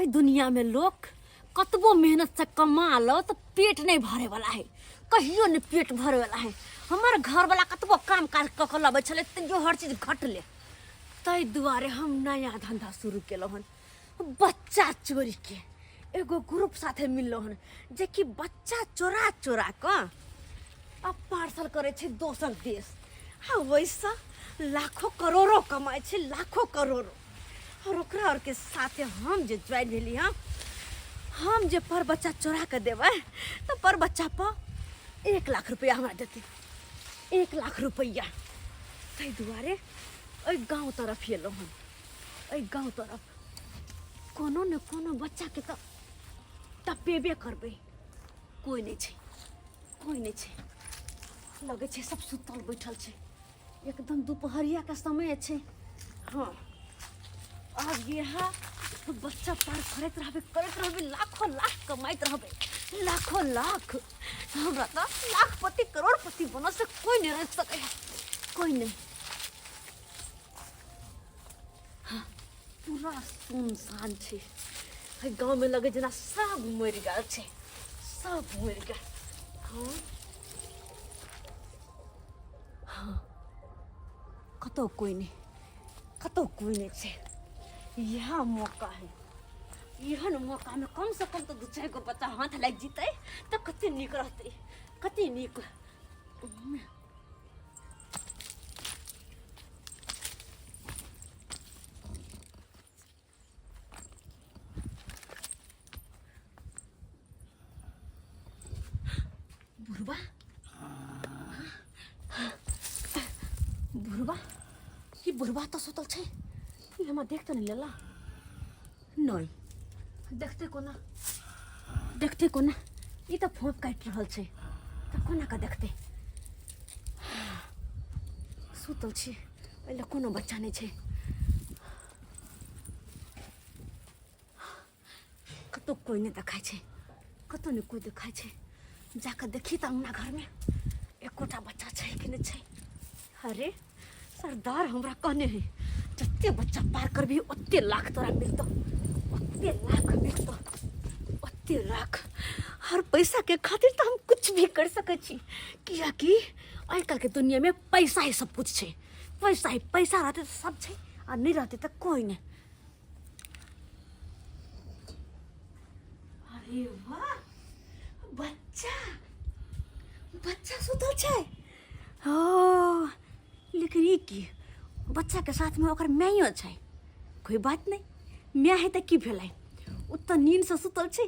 दुनिया में लोग कतबो मेहनत से कमा लो तो पेट नहीं भरे वाला है, कहियो नहीं पेट भरे वाला है। हमारे घर वाला कतबो काम काज क लबे छले जो हर चीज घटले, तै दुआरे हम नया धंधा शुरू केलो हन, बच्चा चोरी के। एगो ग्रुप साथे मिललो हन जे कि बच्चा चोरा चोरा क अब पार्सल करे छे दोसर देश। हाँ, वैसा लाखों करोड़ों कमाए छे, लाखों करोड़ों। और ओकरा और के साथे हम जे ज्वाइन भेली, हम जे पर बच्चा चोरा के देवे तो पर बच्चा पर 1 लाख रुपया हमरा देते, 1 लाख रुपया। तै दुआरे ओइ गांव तरफ एलो हन, ओइ गांव तरफ कोनो न कोनो बच्चा के तो टपेबे करबे। कोई नहीं छे, कोई नहीं छे, लगे छे सब सुतल बैठल छे, एकदम दोपहरिया का समय छे। हाँ, अब यहाँ बच्चा पार करत रहबे, लाखों लाख कमाइत रहबे, लाखों लाख। हमरा तो लाखपति करोड़पति बनो से कोई नहीं रह सके, कोई नहीं। हाँ, पूरा सुनसान छे। गाँव में लगे जना सब मर गए छे, सब मर गए। हाँ हाँ, कतो कोई नहीं, कतो कोई नहीं छे। यह मौका है, यह मौका में कम से कम तो 2-4 गो बच्चा हाथ लग जीते तो कते नीक रहते, कते नीक। बुढ़वा, बुढ़वा, ये बुढ़वा तो सुतल छे, हम देखते नहीं लेला। नहीं देखते कोना, देखते कोना, ये तो फोप काट रहल छे, तो कोना का देखते। सुतल छे, एले कोनो बच्चा नहीं छे। कतो कोई नहीं देखाय छे, कतो नहीं कोई देखाय छे। जाकर देखी त अंगना घर में एकोटा बच्चा छे कि नहीं छे। अरे सरदार हमरा कहने है जत्ते बच्चा पार करबी ओत्ते लाख तोरा मिलतो, ओत्ते लाख मिलतो, ओत्ते लाख। हर पैसा के खातिर तो हम कुछ भी कर सके छी, किया कि आजकल के दुनिया में पैसा ही सब कुछ छे। पैसा ही, पैसा रहते तो सब छे, और नहीं रहते तो कोई नहीं। अरे वाह, बच्चा, बच्चा सुतल छे। ओ, लेकिन ये की बच्चा के साथ में ओकर मैयो छै। कोई बात नहीं, मैं है तो की भेलै, उ तो नींद से सुतल छै।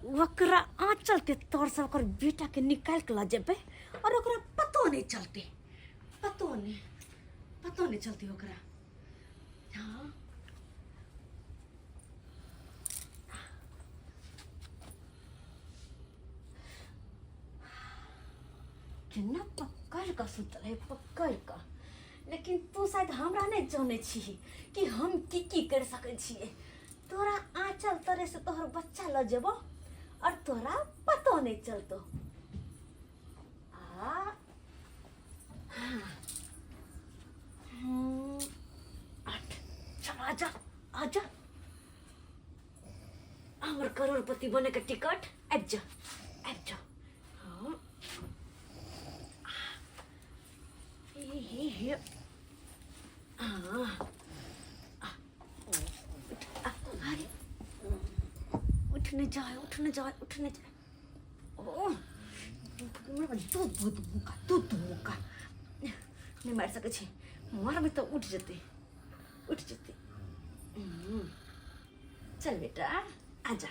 ओकरा आँचल के तौर से ओकर बेटा के निकाल के ला जेबे और ओकरा पतो नहीं चलते, पतो नहीं चलती ओकरा। हाँ, केना पकड़ का सुतल है, पकड़ का। लेकिन तू शायद हमरा नहीं जाने छी कि हम की कर सके छिए। तोरा आँचल तरे से तोहर बच्चा ल जेबो और तोरा पतो नहीं चलतो। चल आजा, आजा, हमर करोड़पति बने के टिकट आबि जा, आबि जा। हाँ, उठने जाए, उठने जाए, उठने जाए। ओह, दूध मुका नहीं मार सके छी, मार भी तो उठ जते, उठ जते। चल बेटा, आजा,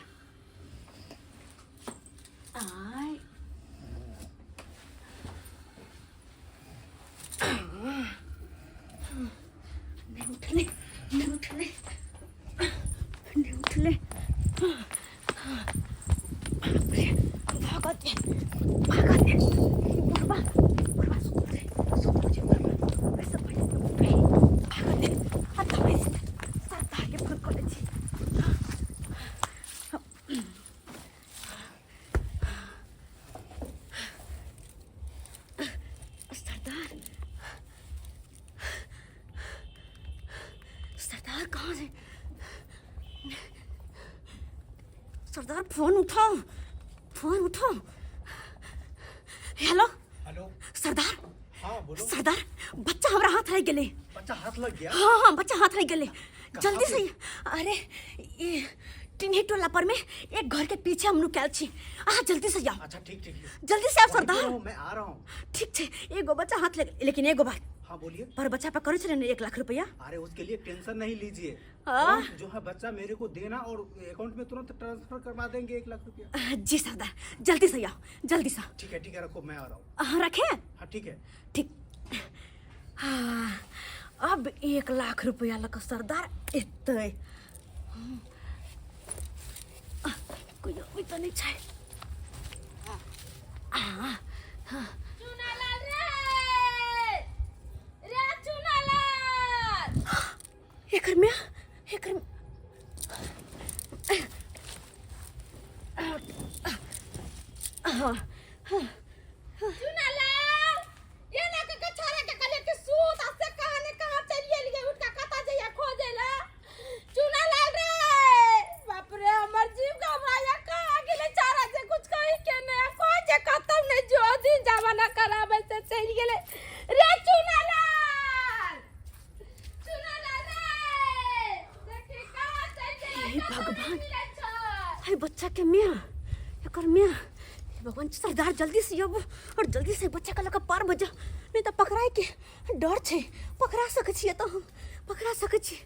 आय। नहीं उठले, नहीं उठले, नहीं उठले। भागते, भागते। बुढ़वा, बुढ़वा सुतल छे, बुढ़वा। ऐसे पड़े, कहाँ से? सरदार फोन उठाओ, फोन उठाओ। Hello hello. सरदार। हाँ बोलो। सरदार बच्चा हमारा हाथ आई गेले। बच्चा हाथ लग गया? हाँ हाँ बच्चा हाथ आई गेले। जल्दी पे? से। अरे ये टिन्ही टोला पर में एक घर के पीछे हम लोग कैल छी। जल्दी से जाओ। अच्छा ठीक ठीक है। जल्दी से आओ वहीं पे सरदार। रहो, मैं आ रहा हूँ। ठीक छे। एगो बच्चा हाथ लगे, लेकिन एगो बात, हाँ बोलिए। पर बच्चा पे करे चले 1 लाख रुपया। अरे उसके लिए टेंशन नहीं लीजिए। हाँ? जो है बच्चा मेरे को देना और अकाउंट में तुरंत ट्रांसफर करवा देंगे 1 लाख रुपया। जी सरदार जल्दी से आओ, जल्दी से। ठीक है रखो, मैं आ रहा हूँ। रखे? हाँ ठीक है। ठीक। हाँ अब 1 लाख रुपया लग सरदार एते। कोई अभी तो नहीं छै। चुनालाल रे चुनालाल। एकर में चुनालाल ये ना के छोरा के कहले कि सूत से कहां कहां चलिए लिए उठ का कथा जइया खोजेला। चुनालाल रे बाप रे हमर जीव घबराया कहां गेले चारा से कुछ कहि के ने कोई जे खत्म नहीं जो दिन जमाना करावे से चल गेले रे चुनालाल। चुनालाल रे देखि कहां चल गेले। हे भगवान, हे बच्चा के मियां, एकर मियां। भगवान सरदार जल्दी से अब और जल्दी से बच्चा का लगा पार बजा, नहीं तो पकड़ाए के डर छे। पकड़ा सके छिए तो हम पकड़ा सके छी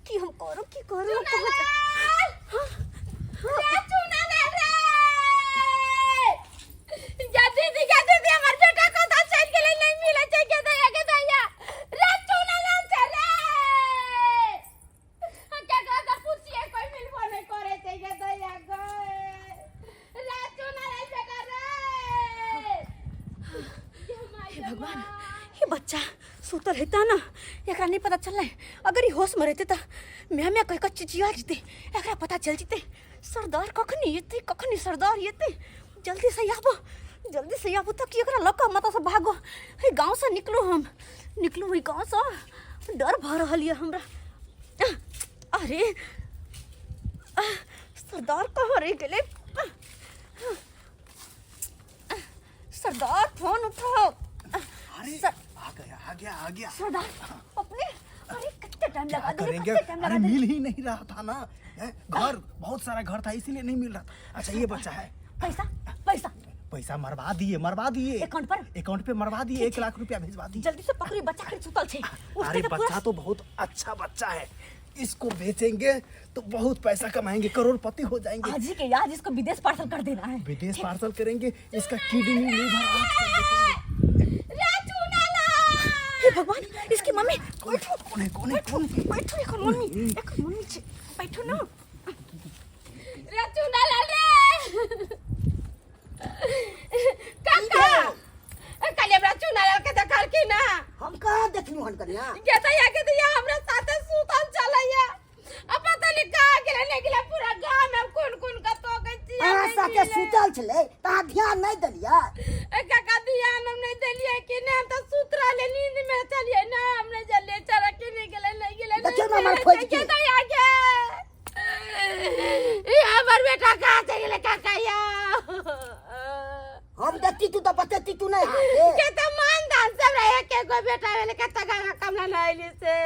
कि हम करो की करो। रे चुनालाल रे जल्दी हमर बेटा को तो चल गेले नहीं मिले छै के दया रे चुनालाल चले हम का पूछिए कोई मिलबो नहीं करे छै के दया रे चुनालाल बेटा रे। हे भगवान, ये बच्चा सुतल हेता ना, एकरा नहीं पता चल। अगर ये होश में रहते तो मैं कह चिचिया जीते, एकरा पता चल जीते। सरदार कखनी येते, कखनी सरदार येते। जल्दी से आबो तक एकरा लका मत से भागो। हे गांव से निकलो, हम निकलो ही गांव से। डर भ रहल ये हमरा। अरे सरदार कहाँ रह गेले? सरदार फोन उठाओ। अरे आ गया। सरदार अपने, अरे कितना टाइम लगा दिया, करेंगे? कितना टाइम अरे लगा मिल ही नहीं रहा था ना, घर बहुत सारा घर था इसीलिए नहीं मिल रहा था। अच्छा ये बच्चा है। पैसा मरवा दिए अकाउंट पे मरवा दिए। 1 लाख रुपया भिजवा दिए। जल्दी से पकड़ी, बच्चा के सुतल छे। अरे बच्चा तो बहुत अच्छा बच्चा है, इसको बेचेंगे तो बहुत पैसा कमाएंगे, करोड़पति हो जाएंगे। आज ही के यार इसको विदेश पार्सल कर देना है। विदेश पार्सल करेंगे, इसका किडनी लीवर हे भगवान, इसकी मम्मी बैठो। कौन है? बैठो एक मम्मी छे, बैठो ना। रे चुनालाल रे काका कले बड़ा चुनालाल के देखल की ना हम कहाँ देखलू हन कन्या? के दिया हमरा साथे सुतल चलैया। अब पता नहीं कहां गेले नहीं गेले, पूरा गांव में कौन का तो गई तारा साथे सुतल छले, ता ध्यान नहीं दलिया। काका ध्यान हम नहीं देलिए कि ने, हम तो सुत रहले नींद में चलिए ना, हमने जल्दी चरा के नहीं गेले देखियो ना हमर खोज के। ये हमर बेटा कहां चल गेले काका या? हम देखती तू तो बतेती तू नहीं है। के तो मान दान सब रहे के गो बेटा वेले के तगा कमला नइली से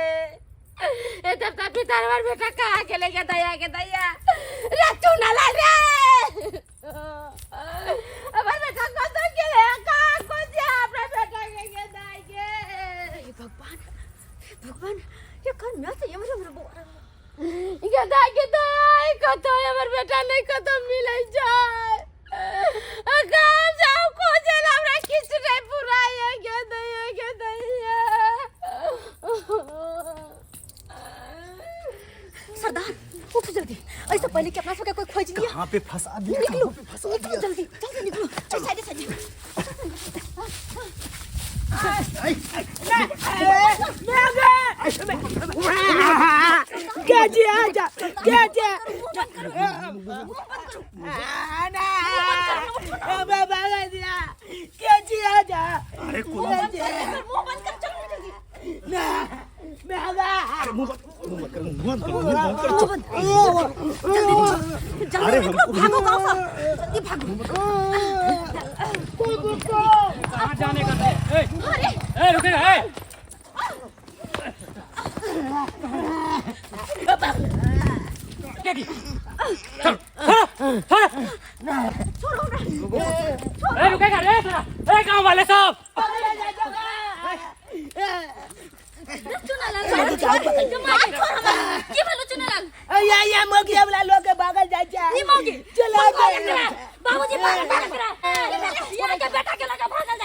ए तब तक भीतर हमर बेटा कहां गेले के दया रे चुनालाल रे हमर बेटा कत गेले कहां को जा अपना बेटा के दाई के। हे भगवान, ये कर मैं तो ये मुझे बोल के दाई कत हमर बेटा नहीं कत मिले जाए। गांव जाओ खोजे हमरा किछ नहीं पुराया के दैया। सरदार उठ जल्दी, ऐसे पहले कि अपना सबके कोई खोज लिया। कहाँ पे फंसा दिया? निकलो, कहाँ पे फंसा दिया? जल्दी निकलो। साइड अरे जल्दी निकलो, भागो गाँव से, जल्दी भागो। कहाँ जाने का है? रुकेगा रुकेगा रे गाँव वाले सब बाबूजी बेटा के लगा भागल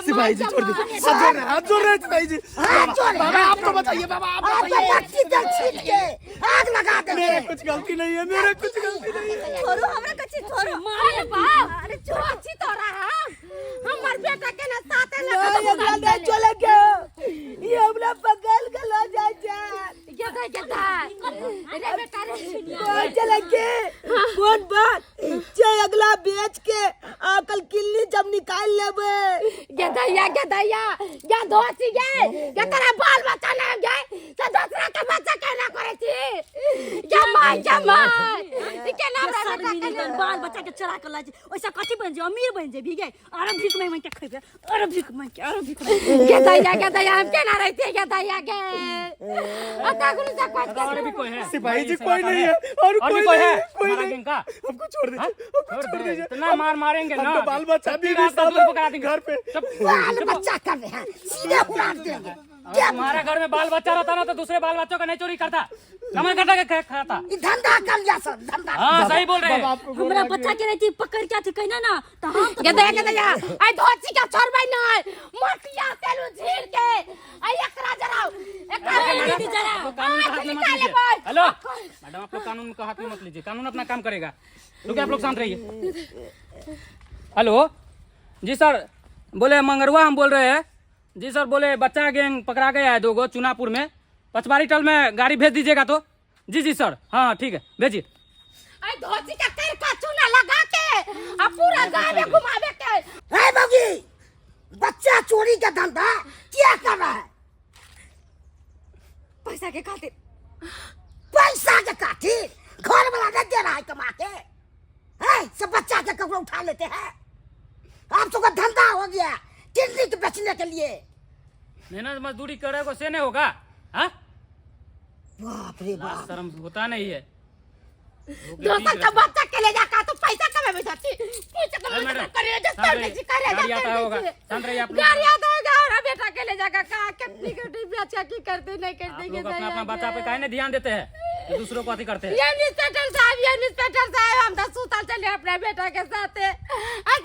सिपाही जी छोड़ दीजिए, हाथ जोड़ रहे सिपाही जी। बाबा आप तो बताइए, बाबा आप बताइए। आग लगा दे। मेरे कुछ गलती नहीं है, मेरे कुछ गलती नहीं है। छोड़ो हमरा कच्ची छोड़ो अरे बाप अरे जो अच्छी तो रहा हमर बेटा के ना साथे लगा चले गए ये हमरा बगल के लो जाए गदा अरे बेटा रे चले गए कौन बात जे अगला बेच के अकल किल्ली जब निकाल लेबे गदैया या धोसी गए या तेरा बाल बच्चा ना गए तो दूसरा के बच्चा कहना करे थी या माय के नाम साल मिनिकन बाल बच्चा के चरा के लाज ओइसा कथि बन जे अमीर बन जे भीगे अरे भीख में के खइबे अरे भीख में गदैया हम कहना रहे थे गदैया के अता गुनु से कुछ और भी कोई है? सिपाही जी कोई नहीं है, और और भी कोई कोई नहीं है? है, कोई हमारा नहीं। गैंग का? हमको छोड़ दीजिए, हमको छोड़ दीजिए। इतना मार मारेंगे ना हमको बाल बच्चा भी रात सब को पकड़ा देंगे घर पे। बाल बच्चा कर रहे हैं सीधे उड़ा देंगे तुम्हारा घर में बाल बच्चा रहता ना तो दूसरे बाल बच्चों का नहीं चोरी करता कमाई करता के खाता। ये धंधा कर लिया सर धंधा हाँ सही बोल रहे हैं। हमरा बच्चा के रहती पकड़ के थी कहना ना तो हम गदैया आई धोसी का छोड़ भाई ना मटिया तेलू झील के आई एकरा जराओ एकरा मैडम, आप लोग कानून का हाथ में मत लीजिए। हेलो मैडम, आप लोग कानून का हाथ में मत लीजिए, कानून अपना काम करेगा। रुकिए, आप लोग शांत रहिए। हेलो जी सर, बोले मंगरुआ हम बोल रहे हैं जी सर। बोले बच्चा गैंग पकड़ा गया है 2 गो चुनापुर में, पचवारी टल में गाड़ी भेज दीजिएगा तो। जी सर, हाँ ठीक है भेजिए। आई धोसी का तेल का चूना लगा के अब पूरा गांव में घुमावे के है बगी बच्चा चोरी का धंधा क्या कर रहा है पैसा के खातिर पैसा के खातिर घर वाला नहीं दे रहा है कमा के है सब बच्चा के कपड़े उठा लेते हैं आप तो का धंधा हो गया किडनी के बेचने के लिए मेहनत मजदूरी करेगा से नहीं होगा। हाँ बाप रे बाप शर्म होता नहीं है। दोस्त का बच्चा के ले जाकर तो पैसा कमा बेचती पूछ के अरे मैडम, करे शांत रहिए, गाड़ी आता होगा, शांत रहिए आप लोग। गाड़ी आता होगा और बेटा के ले जाकर कहा कितनी कितनी बेचा की करते नहीं करते आप लोग अपना अपना बच्चा पे काहे नहीं ध्यान देते हैं, ये दूसरों को अति करते हैं। ये इंस्पेक्टर साहब हम तो सुतल चले अपने बेटा के साथ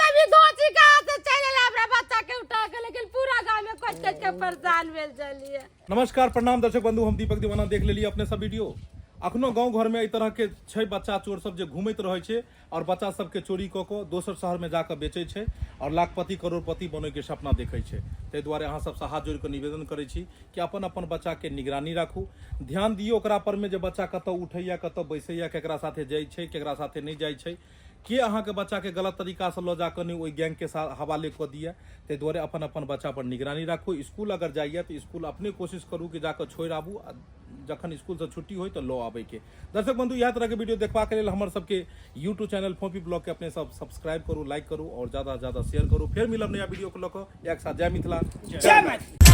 तभी दोची कहां से चले अपने बच्चा के उठा के लेकिन पूरा गांव में कुछ के परेशान भेल चलिए। नमस्कार प्रणाम दर्शक बंधु, हम दीपक दीवाना देख लेलिए अपने सब वीडियो। अखनो गांव घर में एहि तरह के छै बच्चा चोर सब जे घूमैत रहै छै और बच्चा सबके चोरी कऽ कऽ दोसर शहर में जाकर बेचै छै और लाखपति करोड़पति बनै के सपना देखै छै। ताहि दुआरे अहाँ सबसँ हाथ जोड़ि कऽ निवेदन करै छी कि अपन अपन बच्चा के निगरानी राखू, ध्यान दियौ ओकरा पर में जे बच्चा कतऽ उठैया कतऽ बैसैया, केकरा साथे जाइ छै केकरा साथे नहीं जाइ छै, के अहाँ के बच्चा के गलत तरीका से लऽ जाकर नहीं ओहि गैंग के साथ हवाले कऽ दिया। ताहि दुआरे अपन अपन बच्चा पर निगरानी राखू। स्कूल अगर जाइए तो स्कूल अपने कोशिश करू कि जाकर छोड़ि आबू, जखन स्कूल से छुट्टी हो तो लऽ आबे के। दर्शक बंधु, इएह तरह के वीडियो देखबाक लेल हमर सबके यूट्यूब चैनल फोपी ब्लॉग के अपने सब सब्सक्राइब करू, लाइक करू और ज्यादा से ज्यादा शेयर करू। फिर मिलब नया वीडियो को लऽ कऽ। एक साथ जय मिथिला, जय मैथिली।